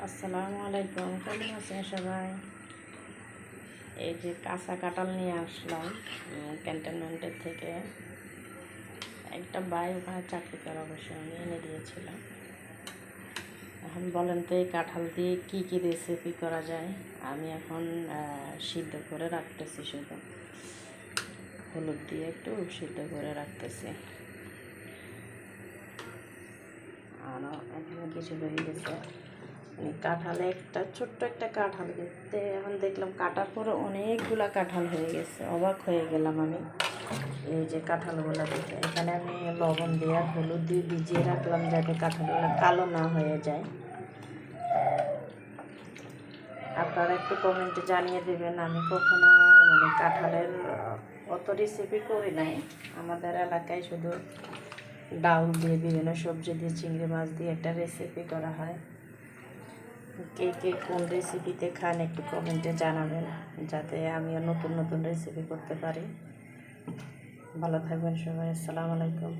আসসালামু আলাইকুম, কেমন আছেন সবাই? এই যে কাঁচা কাঁঠাল নিয়ে আসলাম ক্যান্টনমেন্টের থেকে। একটা ভাই ওখানে চাকরি করে অবশ্য আমি এনে দিয়েছিলাম। এখন বলেন তো এই কাঁঠাল দিয়ে কী কী রেসিপি করা যায়। আমি এখন সিদ্ধ করে রাখতেছি, শুধু হলুদ দিয়ে একটু সিদ্ধ করে রাখতেছি। আরও এখানে কিছু হয়ে গেছে। কাঁঠালে ছোট্ট একটা কাঁঠাল দেখতে, এখন দেখলাম কাটার পরে অনেকগুলা কাঁঠাল হয়ে গেছে, অবাক হয়ে গেলাম আমি। এই যে কাঁঠালগুলো দেখে, এখানে আমি লবণ দিয়ে আর হলুদ দিয়ে ভিজিয়ে রাখলাম যাতে কাঁঠালগুলো কালো না হয়ে যায়। আপনারা একটু কমেন্টে জানিয়ে দেবেন। আমি কখনো কাঁঠালের অত রেসিপি করি নাই। আমাদের এলাকায় শুধু ডাউল দিয়ে, বিভিন্ন সবজি দিয়ে, চিংড়ি মাছ দিয়ে একটা রেসিপি করা হয়। কে কে কোন রেসিপিতে খান একটু কমেন্টে জানাবেন, যাতে আমিও নতুন নতুন রেসিপি করতে পারি। ভালো থাকবেন সবাই। আসসালামু আলাইকুম।